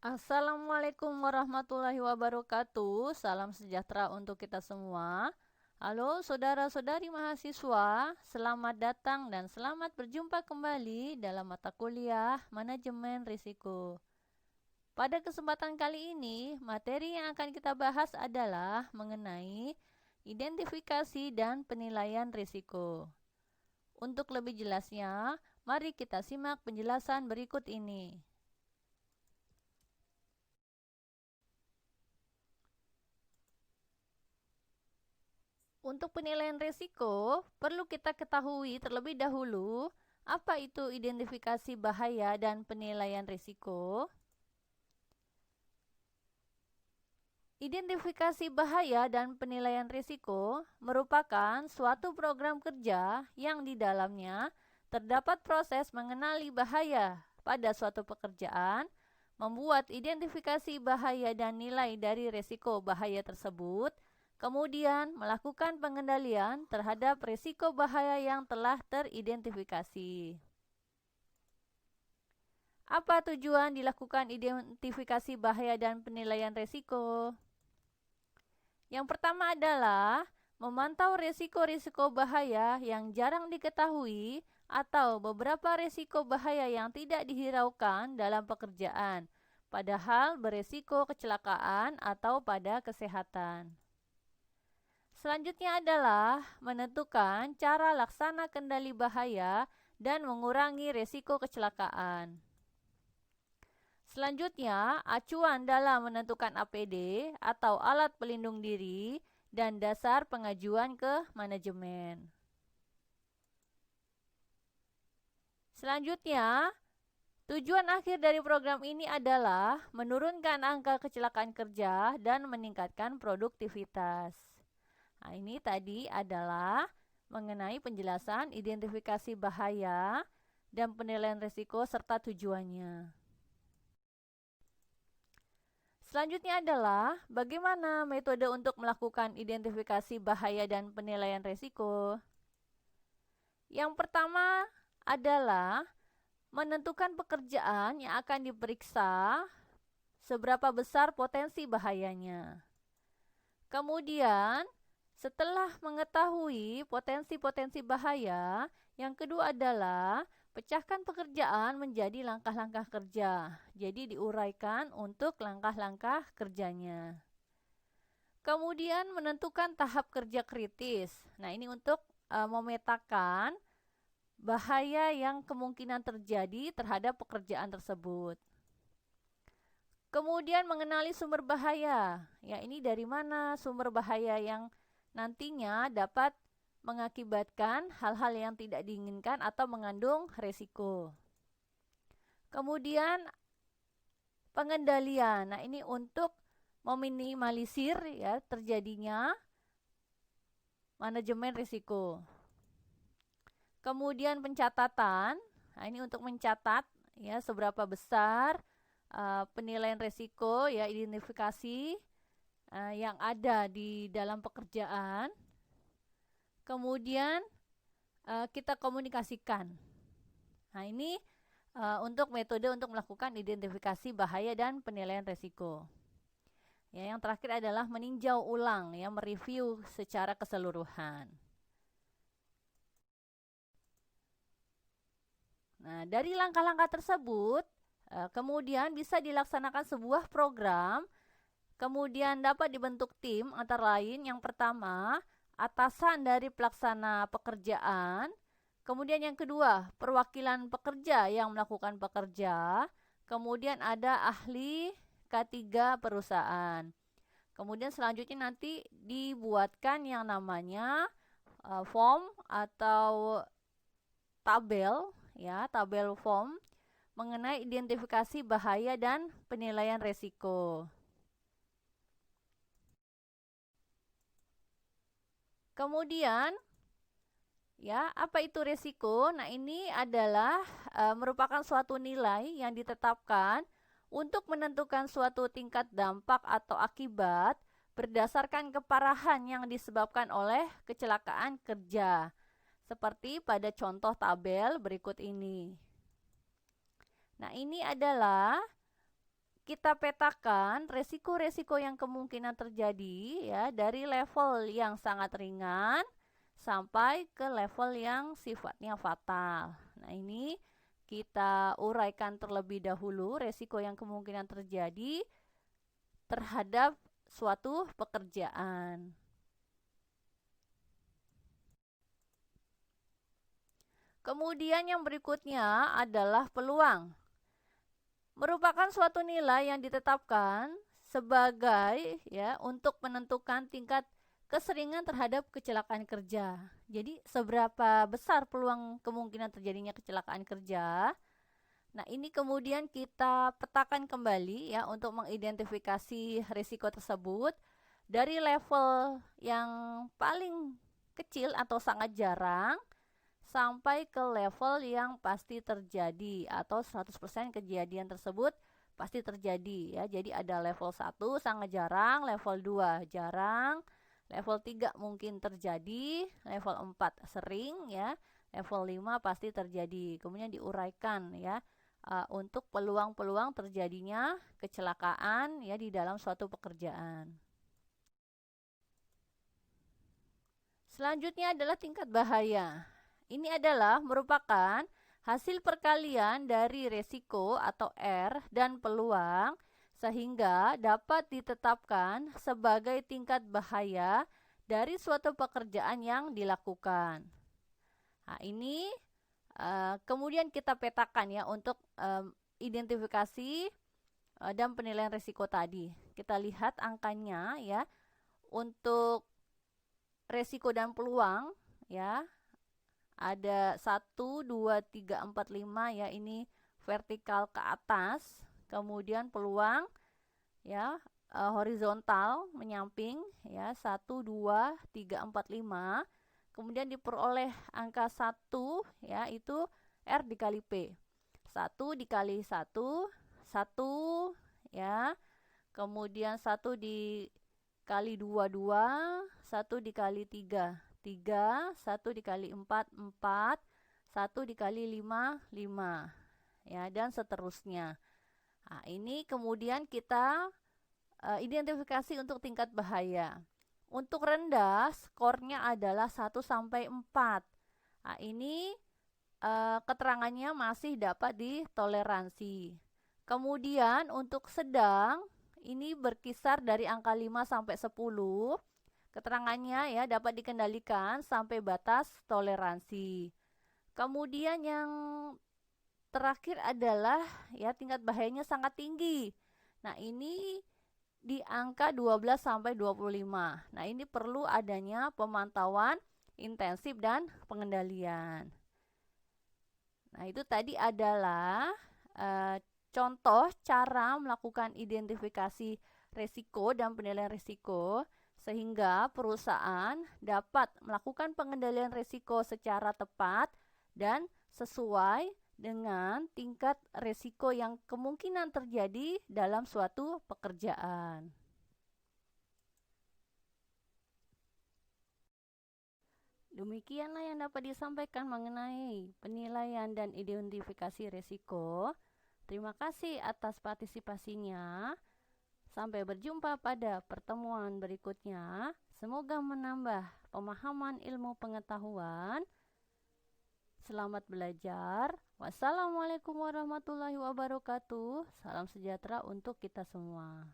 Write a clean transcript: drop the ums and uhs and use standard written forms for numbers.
Assalamualaikum warahmatullahi wabarakatuh. Salam sejahtera untuk kita semua. Halo saudara-saudari mahasiswa, selamat datang dan selamat berjumpa kembali dalam mata kuliah Manajemen Risiko. Pada kesempatan kali ini, materi yang akan kita bahas adalah mengenai identifikasi dan penilaian risiko. Untuk lebih jelasnya, mari kita simak penjelasan berikut ini. Untuk penilaian risiko, perlu kita ketahui terlebih dahulu apa itu identifikasi bahaya dan penilaian risiko. Identifikasi bahaya dan penilaian risiko merupakan suatu program kerja yang di dalamnya terdapat proses mengenali bahaya pada suatu pekerjaan, membuat identifikasi bahaya dan nilai dari risiko bahaya tersebut, kemudian melakukan pengendalian terhadap risiko bahaya yang telah teridentifikasi. Apa tujuan dilakukan identifikasi bahaya dan penilaian risiko? Yang pertama adalah memantau risiko-risiko bahaya yang jarang diketahui atau beberapa risiko bahaya yang tidak dihiraukan dalam pekerjaan, padahal berisiko kecelakaan atau pada kesehatan. Selanjutnya adalah menentukan cara laksana kendali bahaya dan mengurangi risiko kecelakaan. Selanjutnya, acuan dalam menentukan APD atau alat pelindung diri dan dasar pengajuan ke manajemen. Selanjutnya, tujuan akhir dari program ini adalah menurunkan angka kecelakaan kerja dan meningkatkan produktivitas. Nah, ini tadi adalah mengenai penjelasan identifikasi bahaya dan penilaian risiko serta tujuannya. Selanjutnya adalah bagaimana metode untuk melakukan identifikasi bahaya dan penilaian risiko. Yang pertama adalah menentukan pekerjaan yang akan diperiksa, seberapa besar potensi bahayanya. Kemudian, setelah mengetahui potensi-potensi bahaya, yang kedua adalah pecahkan pekerjaan menjadi langkah-langkah kerja. Jadi diuraikan untuk langkah-langkah kerjanya. Kemudian menentukan tahap kerja kritis. Nah, ini untuk memetakan bahaya yang kemungkinan terjadi terhadap pekerjaan tersebut. Kemudian mengenali sumber bahaya. Ya, ini dari mana sumber bahaya yang nantinya dapat mengakibatkan hal-hal yang tidak diinginkan atau mengandung risiko. Kemudian pengendalian. Nah, ini untuk meminimalisir ya terjadinya manajemen risiko. Kemudian pencatatan. Nah, ini untuk mencatat ya seberapa besar penilaian risiko ya identifikasi yang ada di dalam pekerjaan. Kemudian kita komunikasikan. Nah, ini untuk metode untuk melakukan identifikasi bahaya dan penilaian risiko. Ya, yang terakhir adalah meninjau ulang ya, mereview secara keseluruhan. Nah, dari langkah-langkah tersebut kemudian bisa dilaksanakan sebuah program, kemudian dapat dibentuk tim antara lain yang pertama, atasan dari pelaksana pekerjaan, kemudian yang kedua, perwakilan pekerja yang melakukan pekerja, kemudian ada ahli K3 perusahaan. Kemudian selanjutnya nanti dibuatkan yang namanya form atau tabel, ya, tabel form mengenai identifikasi bahaya dan penilaian risiko. Kemudian, ya, apa itu risiko? Nah, ini adalah merupakan suatu nilai yang ditetapkan untuk menentukan suatu tingkat dampak atau akibat berdasarkan keparahan yang disebabkan oleh kecelakaan kerja. Seperti pada contoh tabel berikut ini. Nah, ini adalah kita petakan resiko-resiko yang kemungkinan terjadi ya dari level yang sangat ringan sampai ke level yang sifatnya fatal. Nah, ini kita uraikan terlebih dahulu resiko yang kemungkinan terjadi terhadap suatu pekerjaan. Kemudian yang berikutnya adalah peluang. Merupakan suatu nilai yang ditetapkan sebagai ya untuk menentukan tingkat keseringan terhadap kecelakaan kerja. Jadi seberapa besar peluang kemungkinan terjadinya kecelakaan kerja. Nah, ini kemudian kita petakan kembali ya untuk mengidentifikasi risiko tersebut dari level yang paling kecil atau sangat jarang sampai ke level yang pasti terjadi atau 100% kejadian tersebut pasti terjadi ya. Jadi ada level 1 sangat jarang, level 2 jarang, level 3 mungkin terjadi, level 4 sering ya, level 5 pasti terjadi. Kemudian diuraikan ya untuk peluang-peluang terjadinya kecelakaan ya di dalam suatu pekerjaan. Selanjutnya adalah tingkat bahaya. Ini adalah merupakan hasil perkalian dari resiko atau R dan peluang sehingga dapat ditetapkan sebagai tingkat bahaya dari suatu pekerjaan yang dilakukan. Nah, ini kemudian kita petakan ya untuk identifikasi dan penilaian risiko tadi. Kita lihat angkanya ya untuk resiko dan peluang ya. Ada 1, 2, 3, 4, 5 ya, ini vertikal ke atas. Kemudian peluang ya horizontal menyamping ya 1, 2, 3, 4, 5. Kemudian diperoleh angka 1 ya itu R dikali P. 1 dikali 1, 1 ya. Kemudian 1 dikali 2, 2, 1 dikali 3, 3, 1 dikali 4, 4, 1 dikali 5, 5 ya, dan seterusnya. Nah, ini kemudian kita identifikasi untuk tingkat bahaya. Untuk rendah, skornya adalah 1 sampai 4. Nah, ini keterangannya masih dapat ditoleransi. Kemudian untuk sedang, ini berkisar dari angka 5 sampai 10. Keterangannya ya dapat dikendalikan sampai batas toleransi. Kemudian yang terakhir adalah ya tingkat bahayanya sangat tinggi. Nah, ini di angka 12 sampai 25. Nah, ini perlu adanya pemantauan intensif dan pengendalian. Nah, itu tadi adalah contoh cara melakukan identifikasi risiko dan penilaian risiko sehingga perusahaan dapat melakukan pengendalian risiko secara tepat dan sesuai dengan tingkat risiko yang kemungkinan terjadi dalam suatu pekerjaan. Demikianlah yang dapat disampaikan mengenai penilaian dan identifikasi risiko. Terima kasih atas partisipasinya. Sampai berjumpa pada pertemuan berikutnya. Semoga menambah pemahaman ilmu pengetahuan. Selamat belajar. Wassalamualaikum warahmatullahi wabarakatuh. Salam sejahtera untuk kita semua.